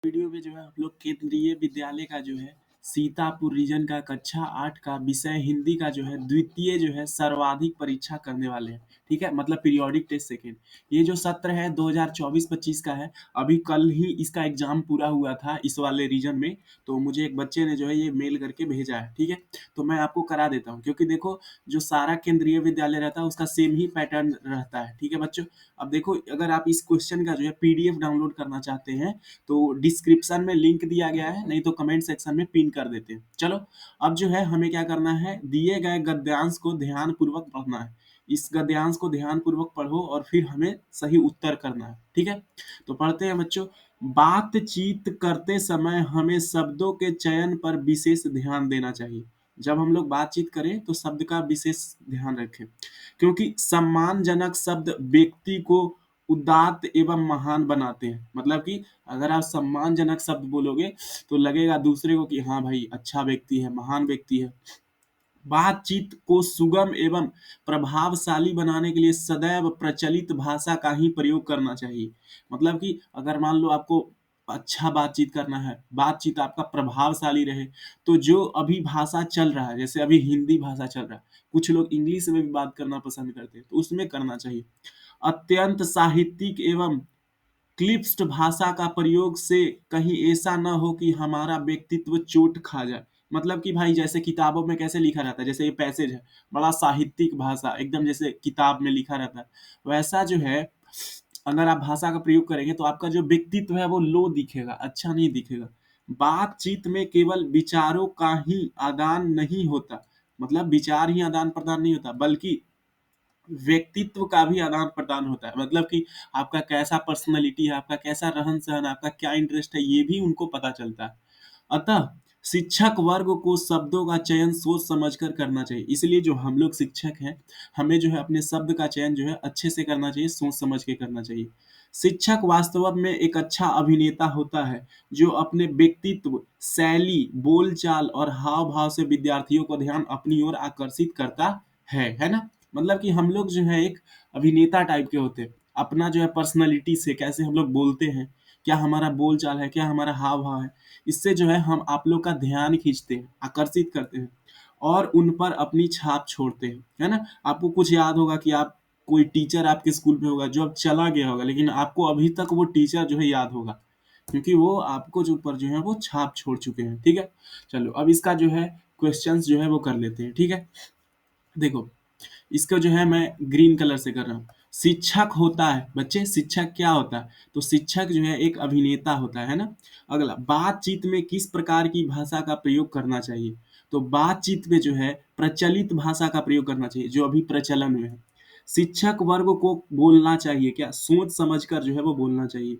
Video में जो है हम लोग केंद्रीय विद्यालय का जो है सीतापुर रीजन का कक्षा 8 का विषय हिंदी का जो है द्वितीय जो है सर्वाधिक परीक्षा करने वाले हैं। ठीक है, मतलब पीरियोडिक टेस्ट सेकेंड। ये जो सत्र है 2024-25 का है। अभी कल ही इसका एग्जाम पूरा हुआ था इस वाले रीजन में। तो मुझे एक बच्चे ने जो है ये मेल करके भेजा है। ठीक है, तो मैं आपको करा देता हूँ, क्योंकि देखो जो सारा केंद्रीय विद्यालय रहता है उसका सेम ही पैटर्न रहता है। ठीक है बच्चों, अब देखो अगर आप इस क्वेश्चन का जो है पीडीएफ डाउनलोड करना चाहते हैं तो डिस्क्रिप्शन में लिंक दिया गया है, नहीं तो कमेंट सेक्शन में पिन कर देते हैं। चलो, अब जो है हमें क्या करना है, दिए गए गद्यांश को ध्यान पूर्वक पढ़ना है। इस गद्यांश को ध्यान पूर्वक पढ़ो और फिर हमें सही उत्तर करना है। ठीक है, तो पढ़ते हैं बच्चों। बातचीत करते समय हमें शब्दों के चयन पर विशेष ध्यान देना चाहिए। जब हम लोग बातचीत करें तो शब्द का विशेष ध्यान रखें, क्योंकि सम्मानजनक शब्द व्यक्ति को उदात्त एवं महान बनाते हैं। मतलब कि अगर आप सम्मानजनक शब्द बोलोगे तो लगेगा दूसरे को कि हाँ भाई अच्छा व्यक्ति है, महान व्यक्ति है। बातचीत को सुगम एवं प्रभावशाली बनाने के लिए सदैव प्रचलित भाषा का ही प्रयोग करना चाहिए। मतलब कि अगर मान लो आपको अच्छा बातचीत करना है, बातचीत आपका प्रभावशाली रहे, तो जो अभी भाषा चल रहा है, जैसे अभी हिंदी भाषा चल रहा है, कुछ लोग इंग्लिश में भी बात करना पसंद करते हैं, तो उसमें करना चाहिए। अत्यंत साहित्यिक एवं क्लिष्ट भाषा का प्रयोग से कहीं ऐसा न हो कि हमारा व्यक्तित्व चोट खा जाए। मतलब कि भाई जैसे किताबों में कैसे लिखा रहता है, जैसे ये पैसेज है, बड़ा साहित्यिक भाषा एकदम जैसे किताब में लिखा रहता है, वैसा जो है अगर आप भाषा का प्रयोग करेंगे तो आपका जो व्यक्तित्व है वो लो दिखेगा, अच्छा नहीं दिखेगा। बातचीत में केवल विचारों का ही आदान नहीं होता, मतलब विचार ही आदान प्रदान नहीं होता, बल्कि व्यक्तित्व का भी आदान प्रदान होता है। मतलब कि आपका कैसा पर्सनैलिटी है, आपका कैसा रहन सहन, आपका क्या इंटरेस्ट है, ये भी उनको पता चलता है। अतः शिक्षक वर्ग को शब्दों का चयन सोच समझ कर करना चाहिए। इसलिए जो हम लोग शिक्षक हैं, हमें जो है अपने शब्द का चयन जो है अच्छे से करना चाहिए, सोच समझ के करना चाहिए। शिक्षक वास्तव में एक अच्छा अभिनेता होता है, जो अपने व्यक्तित्व, शैली, बोलचाल और हाव भाव से विद्यार्थियों को ध्यान अपनी ओर आकर्षित करता है ना। मतलब कि हम लोग जो है एक अभिनेता टाइप के होते हैं। अपना जो है पर्सनैलिटी से कैसे हम लोग बोलते हैं, क्या हमारा बोल चाल है, क्या हमारा हाव भाव है, इससे जो है हम आप लोग का ध्यान खींचते हैं, आकर्षित करते हैं और उन पर अपनी छाप छोड़ते हैं, है ना। आपको कुछ याद होगा कि आप कोई टीचर आपके स्कूल में होगा जो अब चला गया होगा, लेकिन आपको अभी तक वो टीचर जो है याद होगा, क्योंकि वो आपको जो ऊपर जो है वो छाप छोड़ चुके हैं। ठीक है, चलो अब इसका जो है क्वेश्चंस जो है वो कर लेते हैं। ठीक है, देखो इसका जो है मैं ग्रीन कलर से कर रहा हूँ। शिक्षक होता है बच्चे, शिक्षक क्या होता है, तो शिक्षक जो है एक अभिनेता होता है ना। अगला, बातचीत में किस प्रकार की भाषा का प्रयोग करना चाहिए, तो बातचीत में जो है प्रचलित भाषा का प्रयोग करना चाहिए, जो अभी प्रचलन में है। शिक्षक वर्ग को बोलना चाहिए क्या, सोच समझ कर जो है वो बोलना चाहिए।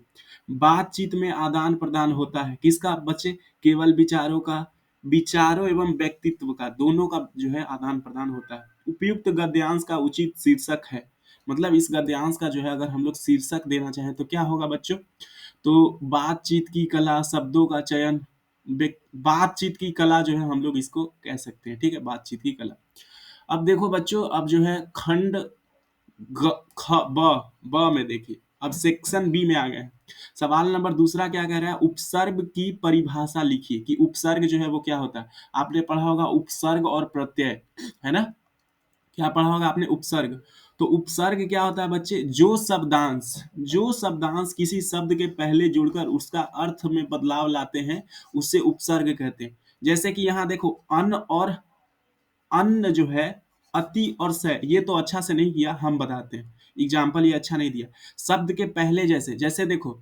बातचीत में आदान प्रदान होता है किसका बच्चे, केवल विचारों का, विचारों एवं व्यक्तित्व का, दोनों का जो है आदान प्रदान होता है। उपयुक्त गद्यांश का उचित शीर्षक है। मतलब इस गद्यांश का जो है अगर हम लोग शीर्षक देना चाहें तो क्या होगा बच्चों, तो बातचीत की कला, शब्दों का चयन, बातचीत की कला जो है हम लोग इसको कह सकते हैं। ठीक है, बातचीत की कला। अब देखो बच्चों, अब जो है खंड ग ख ब ब में देखिए, अब सेक्शन बी में आ गए हैं। सवाल नंबर दूसरा क्या कह रहा है, उपसर्ग की परिभाषा लिखिए कि उपसर्ग जो है वो क्या होता है। आपने पढ़ा होगा उपसर्ग और प्रत्यय, है ना। क्या पढ़ा होगा आपने, उपसर्ग। तो उपसर्ग क्या होता है बच्चे, जो शब्दांश किसी शब्द के पहले जुड़कर उसका अर्थ में बदलाव लाते हैं, उसे उपसर्ग कहते हैं। जैसे कि यहाँ देखो, अन्न और अन्न जो है, अति और स, ये तो अच्छा से नहीं किया, हम बताते हैं। एग्जाम्पल ये अच्छा नहीं दिया। शब्द के पहले जैसे जैसे देखो,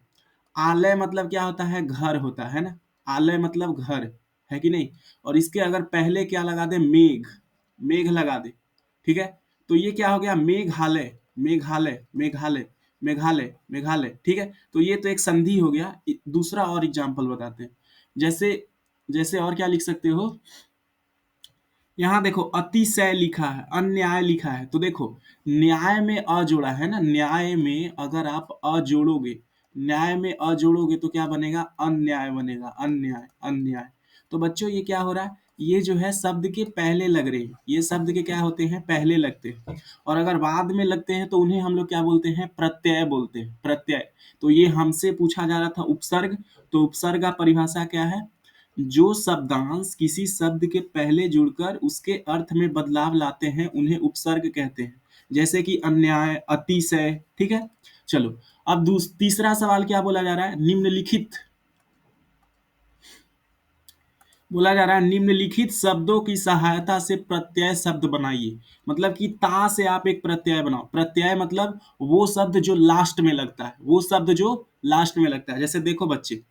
आलय मतलब क्या होता है, घर होता है ना। आलय मतलब घर, है कि नहीं। और इसके अगर पहले क्या लगा दे, मेघ, मेघ लगा दे, ठीक है, तो ये क्या हो गया, मेघालय, मेघालय, मेघालय, मेघालय, मेघालय। ठीक है, तो ये तो एक संधि हो गया। दूसरा और एग्जाम्पल बताते हैं। जैसे जैसे और क्या लिख सकते हो, यहाँ देखो अतिशय लिखा है, अन्याय लिखा है, तो देखो न्याय में अ जोड़ा है ना, न्याय में अगर आप अ जोड़ोगे, न्याय में अ जोड़ोगे तो क्या बनेगा, अन्याय बनेगा, अन्याय, अन्याय। तो बच्चों ये क्या हो रहा है, ये जो है शब्द के पहले लग रहे हैं, ये शब्द के क्या होते हैं, पहले लगते हैं। और अगर बाद में लगते हैं तो उन्हें हम लोग क्या बोलते हैं, प्रत्यय बोलते हैं, प्रत्यय। तो ये हमसे पूछा जा रहा था उपसर्ग, तो उपसर्ग का परिभाषा क्या है, जो शब्दांश किसी शब्द के पहले जुड़कर उसके अर्थ में बदलाव लाते हैं उन्हें उपसर्ग कहते हैं। जैसे कि अन्याय, अतिशय, ठीक है। चलो, अब तीसरा सवाल क्या बोला जा रहा है, निम्नलिखित, बोला जा रहा है निम्नलिखित शब्दों की सहायता से प्रत्यय शब्द बनाइए। मतलब कि ता से आप एक प्रत्यय बनाओ। प्रत्यय मतलब वो शब्द जो लास्ट में लगता है, वो शब्द जो लास्ट में लगता है। जैसे देखो बच्चे,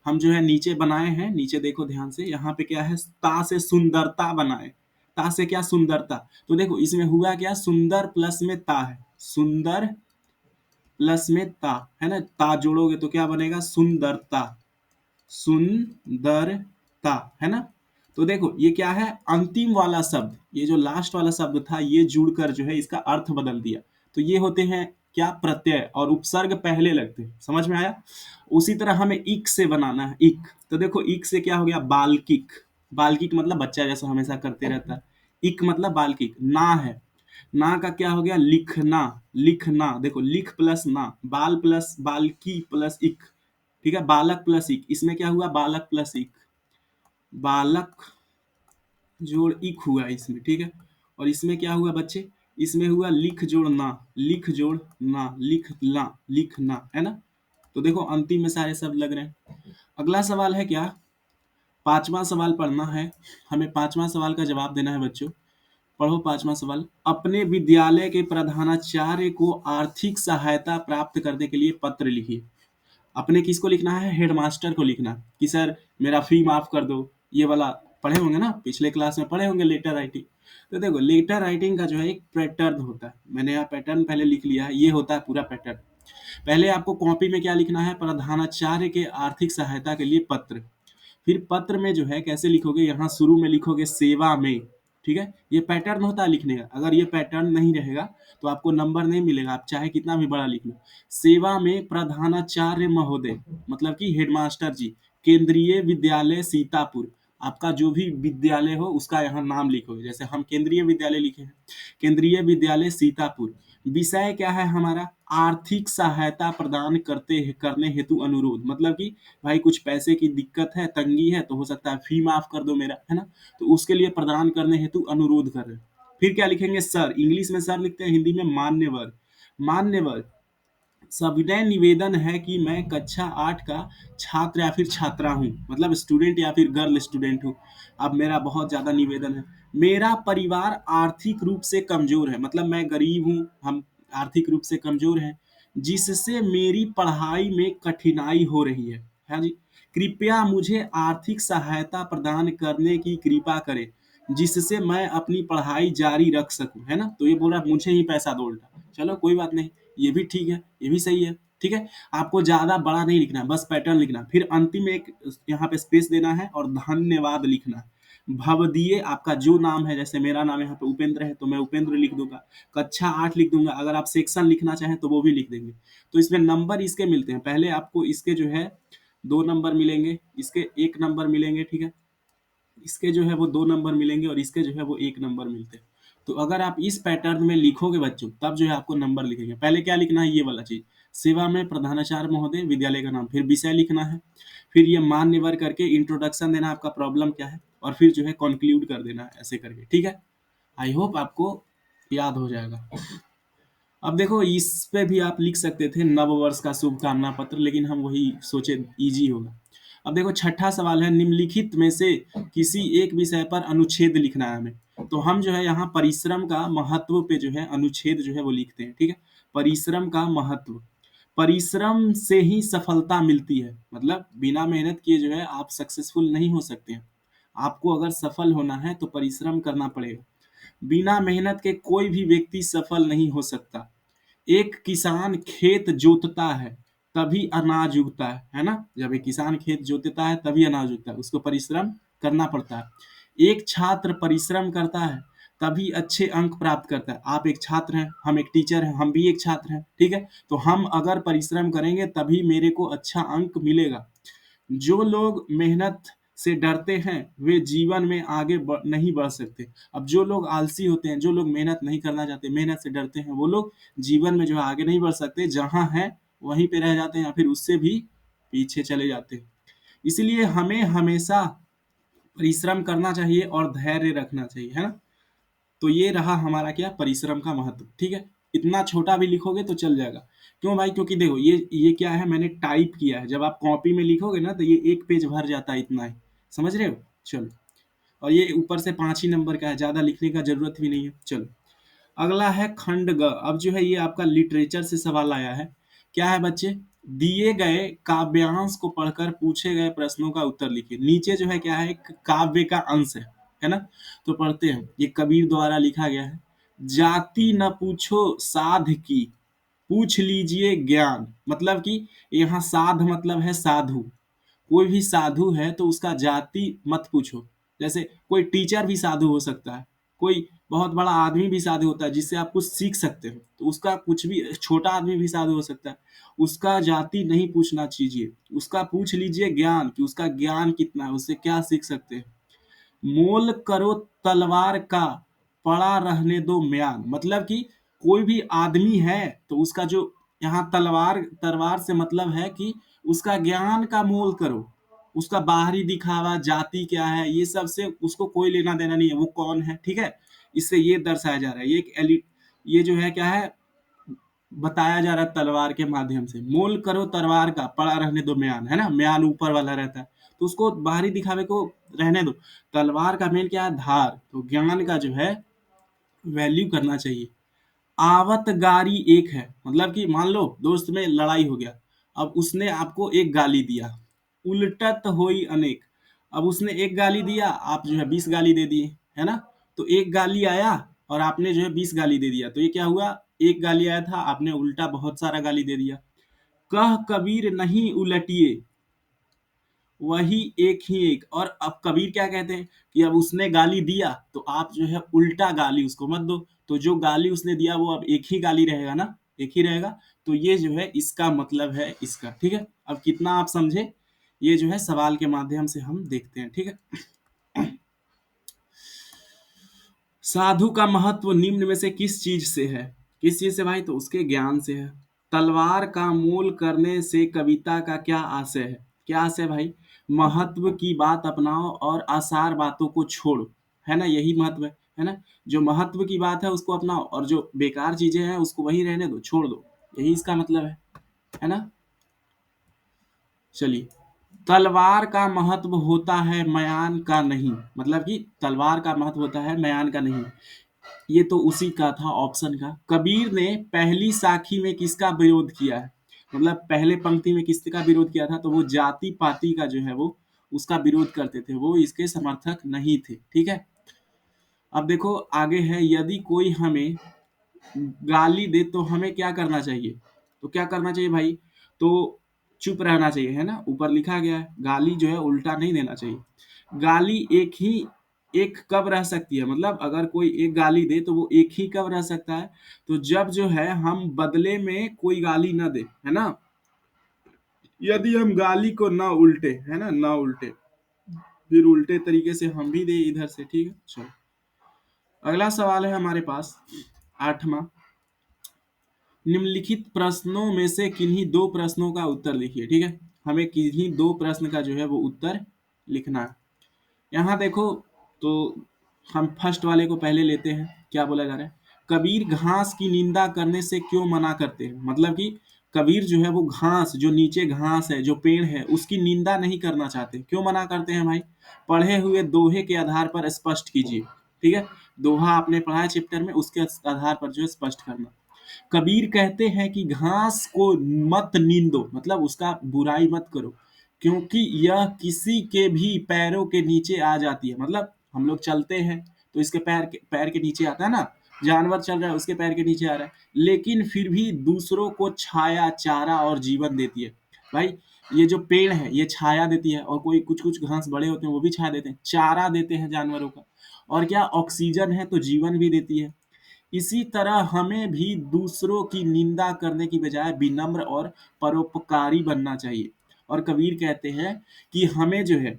हम जो है नीचे बनाए हैं, नीचे देखो ध्यान से, यहाँ पे क्या है, ता से सुंदरता बनाए। ता से क्या, सुंदरता। तो देखो इसमें हुआ क्या, सुंदर प्लस में ता है, सुंदर प्लस में ता है ना, ता जोड़ोगे तो क्या बनेगा, सुंदरता, सुंदरता, है ना। तो देखो ये क्या है, अंतिम वाला शब्द, ये जो लास्ट वाला शब्द था ये जुड़कर जो है इसका अर्थ बदल दिया। तो ये होते हैं क्या, प्रत्यय, और उपसर्ग पहले लगते हैं। समझ में आया। उसी तरह हमें इक से बनाना है, इक। तो देखो इक से क्या हो गया, बालकिक। बालकिक मतलब बच्चा जैसा हमेशा करते रहता है। इक मतलब बालकिक। ना है, ना का क्या हो गया, लिखना, लिखना। देखो लिख प्लस ना, बाल प्लस बालकी प्लस इक, ठीक है, बालक प्लस इक, इसमें क्या हुआ, बालक प्लस इक, बालक जोड़ इक हुआ इसमें, ठीक है। और इसमें क्या हुआ बच्चे, इसमें हुआ लिख जोड़ ना, लिख जोड़ ना, लिखना, लिखना, है ना। तो देखो अंतिम में सारे शब्द लग रहे हैं। अगला सवाल है क्या, पांचवा सवाल पढ़ना है हमें, पांचवा सवाल का जवाब देना है बच्चों। पढ़ो पांचवा सवाल, अपने विद्यालय के प्रधानाचार्य को आर्थिक सहायता प्राप्त करने के लिए पत्र लिखिए। अपने किसको लिखना है, हेडमास्टर को लिखना कि सर मेरा फी माफ कर दो, ये वाला पढ़े होंगे ना, पिछले क्लास में पढ़े होंगे लेटर राइटिंग। तो देखो लेटर राइटिंग का जो है एक पैटर्न होता है, मैंने यहाँ पैटर्न पहले लिख लिया है, ये होता है पूरा पैटर्न। पहले आपको कॉपी में क्या लिखना है, प्रधानाचार्य के आर्थिक सहायता के लिए पत्र। फिर पत्र में जो है कैसे लिखोगे, यहाँ शुरू में लिखोगे सेवा में, ठीक है। ये पैटर्न होता है लिखने का, अगर ये पैटर्न नहीं रहेगा तो आपको नंबर नहीं मिलेगा, आप चाहे कितना भी बड़ा लिख लो। सेवा में प्रधानाचार्य महोदय, मतलब कि हेडमास्टर जी, केंद्रीय विद्यालय सीतापुर। आपका जो भी विद्यालय हो उसका यहाँ नाम लिखोगे, जैसे हम केंद्रीय विद्यालय लिखे हैं, केंद्रीय विद्यालय सीतापुर। विषय क्या है हमारा, आर्थिक सहायता प्रदान करने हेतु अनुरोध। मतलब कि भाई कुछ पैसे की दिक्कत है, तंगी है, तो हो सकता है फी माफ कर दो मेरा, है ना। तो उसके लिए प्रदान करने हेतु अनुरोध कर रहे हैं। फिर क्या लिखेंगे, सर, इंग्लिश में सर लिखते हैं, हिंदी में मान्यवर। मान्यवर, सविनय निवेदन है कि मैं कक्षा 8 का छात्र या फिर छात्रा हूँ, मतलब स्टूडेंट या फिर गर्ल स्टूडेंट हूँ। अब मेरा बहुत ज़्यादा निवेदन है, मेरा परिवार आर्थिक रूप से कमजोर है, मतलब मैं गरीब हूँ, हम आर्थिक रूप से कमजोर हैं, जिससे मेरी पढ़ाई में कठिनाई हो रही है। हाँ जी, कृपया मुझे आर्थिक सहायता प्रदान करने की कृपा करें, जिससे मैं अपनी पढ़ाई जारी रख सकूं, है ना। तो ये बोल रहा है मुझे ही पैसा दो उल्टा। चलो कोई बात नहीं, ये भी ठीक है, ये भी सही है, ठीक है। आपको ज्यादा बड़ा नहीं लिखना, बस पैटर्न लिखना। फिर अंतिम में एक यहाँ पे स्पेस देना है और धन्यवाद लिखना है। भवदीय, आपका जो नाम है, जैसे मेरा नाम यहाँ पे उपेंद्र है तो मैं उपेंद्र लिख दूंगा, कक्षा 8 लिख दूंगा। अगर आप सेक्शन लिखना चाहें तो वो भी लिख देंगे। तो इसमें नंबर इसके मिलते हैं, पहले आपको इसके जो है 2 नंबर मिलेंगे, इसके 1 नंबर मिलेंगे, ठीक है। इसके जो है वो 2 नंबर मिलेंगे और इसके जो है वो 1 नंबर मिलते हैं। तो अगर आप इस पैटर्न में लिखोगे बच्चों, तब जो है आपको नंबर लिखेंगे। पहले क्या लिखना है, ये वाला चीज, सेवा में प्रधानाचार्य महोदय, विद्यालय का नाम, फिर विषय लिखना है, फिर ये मान्यवर करके इंट्रोडक्शन देना, आपका प्रॉब्लम क्या है, और फिर जो है कंक्लूड कर देना है, ऐसे करके, ठीक है। आई होप आपको याद हो जाएगा। अब देखो इस पे भी आप लिख सकते थे नववर्ष का शुभकामना पत्र, लेकिन हम वही सोचे इजी होगा। अब देखो छठा सवाल है, निम्नलिखित में से किसी एक विषय पर अनुच्छेद लिखना है हमें। तो हम जो है यहाँ परिश्रम का महत्व पे जो है अनुच्छेद जो है वो लिखते हैं, ठीक है। परिश्रम का महत्व, परिश्रम से ही सफलता मिलती है, मतलब बिना मेहनत किए जो है आप सक्सेसफुल नहीं हो सकते हैं। आपको अगर सफल होना है तो परिश्रम करना पड़ेगा, बिना मेहनत के कोई भी व्यक्ति सफल नहीं हो सकता। एक किसान खेत जोतता है तभी अनाज उगता है ना। जब एक किसान खेत जोतता है तभी अनाज उगता है, उसको परिश्रम करना पड़ता है। एक छात्र परिश्रम करता है तभी अच्छे अंक प्राप्त करता है। आप एक छात्र हैं, हम एक टीचर हैं, हम भी एक छात्र हैं, ठीक है। तो हम अगर परिश्रम करेंगे तभी मेरे को अच्छा अंक मिलेगा। जो लोग मेहनत से डरते हैं वे जीवन में आगे नहीं बढ़ सकते। अब जो लोग आलसी होते हैं, जो लोग मेहनत नहीं करना चाहते, मेहनत से डरते हैं, वो लोग जीवन में जो है आगे नहीं बढ़ सकते, जहाँ हैं वहीं पे रह जाते हैं या फिर उससे भी पीछे चले जाते हैं। इसलिए हमें हमेशा परिश्रम करना चाहिए और धैर्य रखना चाहिए, है ना? तो ये रहा हमारा क्या, परिश्रम का महत्व। ठीक है, इतना छोटा भी लिखोगे तो चल जाएगा। क्यों भाई? क्योंकि देखो ये क्या है, मैंने टाइप किया है। जब आप कॉपी में लिखोगे ना तो ये एक पेज भर जाता है, इतना ही। समझ रहे हो? चलो। और ये ऊपर से 5 ही नंबर का है, ज्यादा लिखने का जरूरत भी नहीं है। चलो, अगला है खंड ग। अब जो है ये आपका लिटरेचर से सवाल आया है। क्या है बच्चे? दिए गए काव्यांश को पढ़कर पूछे गए प्रश्नों का उत्तर लिखिए। नीचे जो है क्या है, एक काव्य का अंश है ना? तो पढ़ते हैं, ये कबीर द्वारा लिखा गया है। जाति न पूछो साध की, पूछ लीजिए ज्ञान। मतलब कि यहाँ साध मतलब है साधु। कोई भी साधु है तो उसका जाति मत पूछो। जैसे कोई टीचर भी साधु हो सकता है, कोई बहुत बड़ा आदमी भी साधु होता है जिससे आप कुछ सीख सकते हो, तो उसका कुछ भी, छोटा आदमी भी साधु हो सकता है। उसका जाति नहीं पूछना चाहिए, उसका पूछ लीजिए ज्ञान, कि उसका ज्ञान कितना है, उससे क्या सीख सकते हैं। मोल करो तलवार का, पड़ा रहने दो म्यान। मतलब कि कोई भी आदमी है तो उसका जो, यहाँ तलवार, तलवार से मतलब है कि उसका ज्ञान का मोल करो। उसका बाहरी दिखावा, जाति क्या है, ये सब से उसको कोई लेना देना नहीं है, वो कौन है। ठीक है, इससे ये दर्शाया जा रहा है, ये एक ये जो है क्या है, बताया जा रहा है तलवार के माध्यम से। मोल करो तलवार का, पड़ा रहने दो म्यान, है ना? म्यान ऊपर वाला रहता है, तो उसको बाहरी दिखावे को रहने दो। तलवार का मेन क्या है, धार। तो ज्ञान का जो है वैल्यू करना चाहिए। आवत गारी एक है, मतलब कि मान लो दोस्त में लड़ाई हो गया, अब उसने आपको एक गाली दिया। उलटत होई अनेक, अब उसने एक गाली दिया, आप जो है 20 गाली दे दिए, है ना? तो एक गाली आया और आपने जो है 20 गाली दे दिया, तो ये क्या हुआ, एक गाली आया था, आपने उल्टा बहुत सारा गाली दे दिया। कह कबीर नहीं उलटिए, वही एक ही एक। और अब कबीर क्या कहते हैं कि अब उसने गाली दिया तो आप जो है उल्टा गाली उसको मत दो। तो जो गाली उसने दिया वो अब एक ही गाली रहेगा ना, एक ही रहेगा। तो ये जो है इसका मतलब है इसका। ठीक है, अब कितना आप समझे, ये जो है सवाल के माध्यम से हम देखते हैं। ठीक है, साधु का महत्व निम्न में से किस चीज से है? किस चीज से भाई? तो उसके ज्ञान से है। तलवार का मोल करने से कविता का क्या आशय है? क्या आशय है भाई? महत्व की बात अपनाओ और आसार बातों को छोड़ो, है ना? यही महत्व है ना? जो महत्व की बात है उसको अपनाओ और जो बेकार चीजें हैं उसको वही रहने दो, छोड़ दो। यही इसका मतलब है ना? चलिए, तलवार का महत्व होता है मयान का नहीं। मतलब कि तलवार का महत्व होता है मयान का नहीं। ये तो उसी का था ऑप्शन का। कबीर ने पहली साखी में किसका विरोध किया है? मतलब पहले पंक्ति में किसका विरोध किया था? तो वो जाति पाति का जो है वो उसका विरोध करते थे, वो इसके समर्थक नहीं थे। ठीक है, अब देखो आगे है, यदि कोई हमें गाली दे तो हमें क्या करना चाहिए? तो क्या करना चाहिए भाई? तो चुप रहना चाहिए, है ना? ऊपर लिखा गया है, गाली जो है उल्टा नहीं देना चाहिए। गाली एक कब रह सकती है? मतलब अगर कोई एक गाली दे तो वो एक ही कब रह सकता है? तो जब जो है हम बदले में कोई गाली ना दे, है ना? यदि हम गाली को ना उल्टे, है ना, ना उल्टे, फिर उल्टे तरीके से हम भी दे इधर से। ठीक है, चलो अगला सवाल है हमारे पास, 8वां। निम्नलिखित प्रश्नों में से किन्हीं दो प्रश्नों का उत्तर लिखिए। ठीक है, हमें किन्हीं दो प्रश्न का जो है वो उत्तर लिखना है। यहाँ देखो, तो हम फर्स्ट वाले को पहले लेते हैं। क्या बोला जा रहा है? कबीर घास की निंदा करने से क्यों मना करते हैं? मतलब कि कबीर जो है वो घास, जो नीचे घास है, जो पेड़ है, उसकी निंदा नहीं करना चाहते। क्यों मना करते हैं भाई? पढ़े हुए दोहे के आधार पर स्पष्ट कीजिए। ठीक है, दोहा आपने पढ़ा है चैप्टर में, उसके आधार पर जो है स्पष्ट करना। कबीर कहते हैं कि घास को मत नींदो, मतलब उसका बुराई मत करो, क्योंकि यह किसी के भी पैरों के नीचे आ जाती है। मतलब हम लोग चलते हैं तो इसके पैर के नीचे आता है ना, जानवर चल रहा है उसके पैर के नीचे आ रहा है, लेकिन फिर भी दूसरों को छाया, चारा और जीवन देती है। भाई ये जो पेड़ है ये छाया देती है, और कोई कुछ कुछ घास बड़े होते हैं वो भी छाया देते हैं, चारा देते हैं जानवरों का, और क्या ऑक्सीजन है तो जीवन भी देती है। इसी तरह हमें भी दूसरों की निंदा करने की बजाय विनम्र और परोपकारी बनना चाहिए। और कबीर कहते हैं कि हमें जो है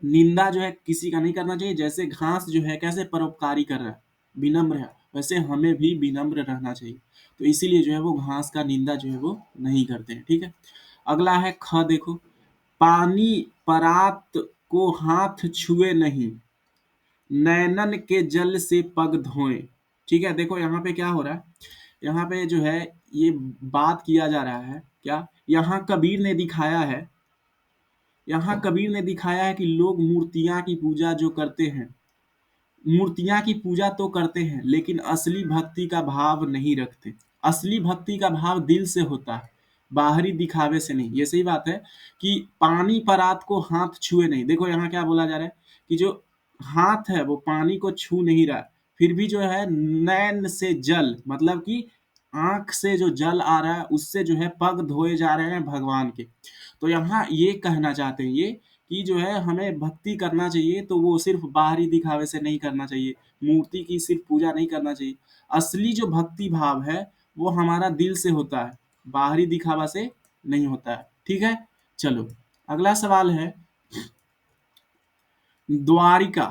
निंदा जो है किसी का नहीं करना चाहिए। जैसे घास जो है कैसे परोपकारी कर रहा है, विनम्र है, वैसे हमें भी विनम्र रहना चाहिए। तो इसीलिए जो है वो घास का निंदा जो है वो नहीं करते हैं, ठीक है। अगला है ख, देखो, पानी परात को हाथ छुए नहीं, नैनन के जल से पग धोए। ठीक है, देखो यहाँ पे क्या हो रहा है, यहाँ पे जो है ये बात किया जा रहा है क्या, यहाँ कबीर ने दिखाया है, यहाँ कबीर ने दिखाया है कि लोग मूर्तियां की पूजा जो करते हैं, मूर्तियां की पूजा तो करते हैं लेकिन असली भक्ति का भाव नहीं रखते। असली भक्ति का भाव दिल से होता है, बाहरी दिखावे से नहीं। ये सही बात है कि पानी परात को हाथ छुए नहीं। देखो यहाँ क्या बोला जा रहा है कि जो हाथ है वो पानी को छू नहीं रहा है, फिर भी जो है नैन से जल, मतलब कि आंख से जो जल आ रहा है उससे जो है पग धोए जा रहे हैं भगवान के। तो यहाँ ये कहना चाहते हैं ये कि जो है हमें भक्ति करना चाहिए तो वो सिर्फ बाहरी दिखावे से नहीं करना चाहिए, मूर्ति की सिर्फ पूजा नहीं करना चाहिए। असली जो भक्ति भाव है वो हमारा दिल से होता है, बाहरी दिखावा से नहीं होता है, ठीक है। चलो अगला सवाल है द्वारिका।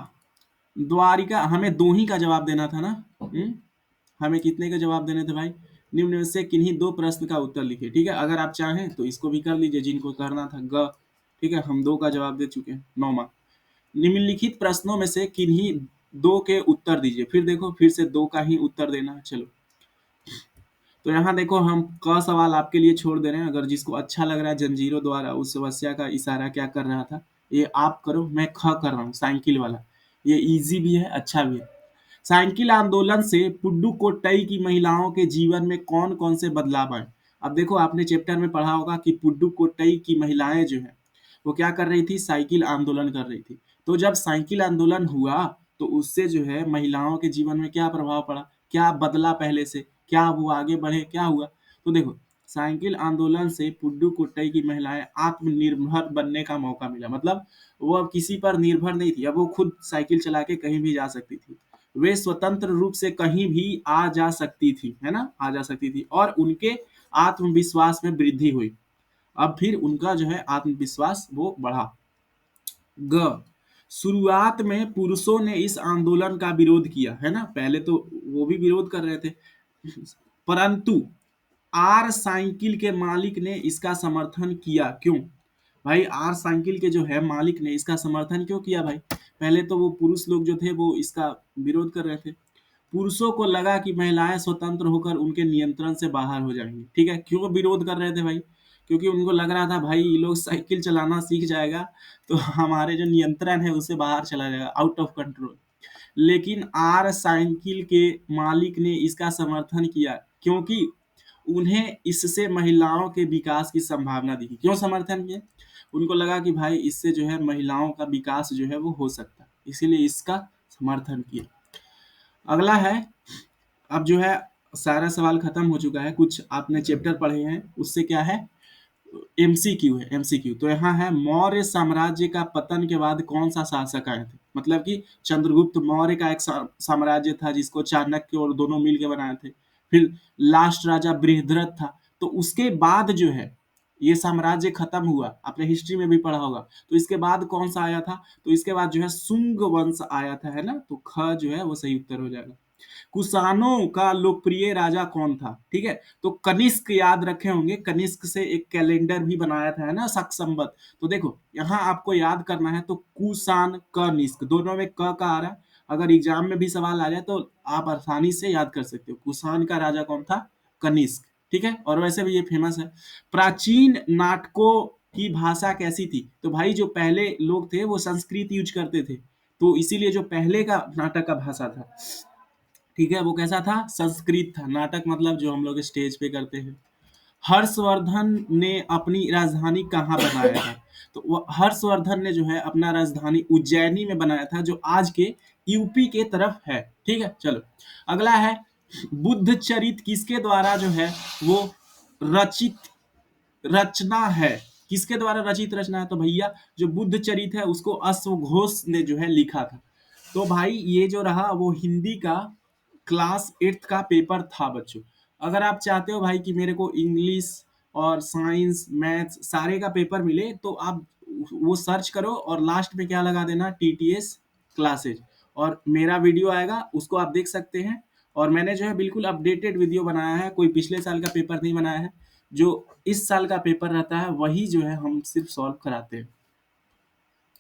द्वारिका, हमें दो ही का जवाब देना था ना। हमें कितने का जवाब देने थे भाई, निम्न में से किन्हीं दो प्रश्न का उत्तर लिखिए। ठीक है, अगर आप चाहें तो इसको भी कर लीजिए जिनको करना था ग। ठीक है, हम दो का जवाब दे चुके हैं, 9 मार्क। निम्नलिखित प्रश्नों में से किन्हीं दो के उत्तर दीजिए, फिर देखो फिर से दो का ही उत्तर देना है। चलो तो यहाँ देखो हम क सवाल आपके लिए छोड़ दे रहे हैं, अगर जिसको अच्छा लग रहा है जंजीरों द्वारा उस समस्या का इशारा क्या कर रहा था ये आप करो, मैं ख कर रहा हूँ साइकिल वाला। ये इजी भी है अच्छा भी है। साइकिल आंदोलन से पुडुकोट्टई की महिलाओं के जीवन में कौन कौन से बदलाव आए। अब देखो आपने चैप्टर में पढ़ा होगा कि पुडुकोट्टई की महिलाएं जो है वो क्या कर रही थी, साइकिल आंदोलन कर रही थी। तो जब साइकिल आंदोलन हुआ तो उससे जो है महिलाओं के जीवन में क्या प्रभाव पड़ा, क्या बदला पहले से, क्या वो आगे बढ़े, क्या हुआ। तो देखो साइकिल आंदोलन से पुडुकोट्टई की महिलाएं आत्मनिर्भर बनने का मौका मिला, मतलब वो अब किसी पर निर्भर नहीं थी, अब वो खुद साइकिल चला के कहीं भी जा सकती थी। वे स्वतंत्र रूप से कहीं भी आ जा सकती थी, है ना, आ जा सकती थी, और उनके आत्मविश्वास में वृद्धि हुई। अब फिर उनका जो है आत्मविश्वास वो बढ़ा। ग, शुरुआत में पुरुषों ने इस आंदोलन का विरोध किया, है ना, पहले तो वो भी विरोध कर रहे थे, परंतु आर साइकिल के मालिक ने इसका समर्थन किया। क्यों भाई, आर साइकिल के जो है मालिक ने इसका समर्थन क्यों किया भाई, पहले तो वो पुरुष लोग जो थे वो इसका विरोध कर रहे थे। पुरुषों को लगा कि महिलाएं स्वतंत्र होकर उनके नियंत्रण से बाहर हो जाएंगी। ठीक है, क्यों विरोध कर रहे थे भाई, क्योंकि उनको लग रहा था भाई ये लोग साइकिल चलाना सीख जाएगा तो हमारे जो नियंत्रण है उससे बाहर चला जाएगा, आउट ऑफ कंट्रोल। लेकिन आर साइकिल के मालिक ने इसका समर्थन किया क्योंकि उन्हें इससे महिलाओं के विकास की संभावना दिखी। क्यों समर्थन किया, उनको लगा कि भाई इससे जो है महिलाओं का विकास जो है वो हो सकता है, इसीलिए इसका समर्थन किया। अगला है, अब जो है सारा सवाल खत्म हो चुका है, कुछ आपने चैप्टर पढ़े हैं उससे क्या है, एमसीक्यू है, एमसीक्यू। तो यहाँ है मौर्य साम्राज्य का पतन के बाद कौन सा शासक आए थे, मतलब कि चंद्रगुप्त मौर्य का एक साम्राज्य था जिसको चाणक्य और दोनों मिल के बनाए थे। फिर लास्ट राजा बृहद्रथ था, तो उसके बाद जो है ये साम्राज्य खत्म हुआ, आपने हिस्ट्री में भी पढ़ा होगा। तो इसके बाद कौन सा आया था, तो इसके बाद जो है शुंग वंश आया था, है ना, तो ख जो है वो सही उत्तर हो जाएगा। कुषाणों का लोकप्रिय राजा कौन था, ठीक है, तो कनिष्क याद रखे होंगे, कनिष्क से एक कैलेंडर भी बनाया था, है ना, शक संवत। तो देखो यहाँ आपको याद करना है, तो कुषाण कनिष्क दोनों में क का आ रहा है, अगर एग्जाम में भी सवाल आ जाए तो आप आसानी से याद कर सकते हो। कुषाण का राजा कौन था, कनिष्क। ठीक है, और वैसे भी ये फेमस है। प्राचीन नाटकों की भाषा कैसी थी, तो भाई जो पहले लोग थे वो संस्कृत यूज करते थे, तो इसीलिए जो पहले का नाटक का भाषा था, ठीक है, वो कैसा था, संस्कृत था। नाटक मतलब जो हम लोग स्टेज पे करते हैं। हर्षवर्धन ने अपनी राजधानी कहाँ बनाया था, तो वो हर्षवर्धन ने जो है अपना राजधानी उज्जैनी में बनाया था, जो आज के यूपी के तरफ है। ठीक है, चलो अगला है, बुद्ध चरित किसके द्वारा जो है वो रचित रचना है, किसके द्वारा रचित रचना है, तो भैया जो बुद्ध चरित है उसको अश्वघोष ने जो है लिखा था। तो भाई ये जो रहा वो हिंदी का क्लास 8th का पेपर था बच्चों। अगर आप चाहते हो भाई कि मेरे को इंग्लिश और साइंस मैथ्स सारे का पेपर मिले तो आप वो सर्च करो और लास्ट में क्या लगा देना, टीटीएस क्लासेज, और मेरा वीडियो आएगा, उसको आप देख सकते हैं। और मैंने जो है बिल्कुल अपडेटेड वीडियो बनाया है, कोई पिछले साल का पेपर नहीं बनाया है। जो इस साल का पेपर रहता है वही जो है हम सिर्फ सॉल्व कराते हैं।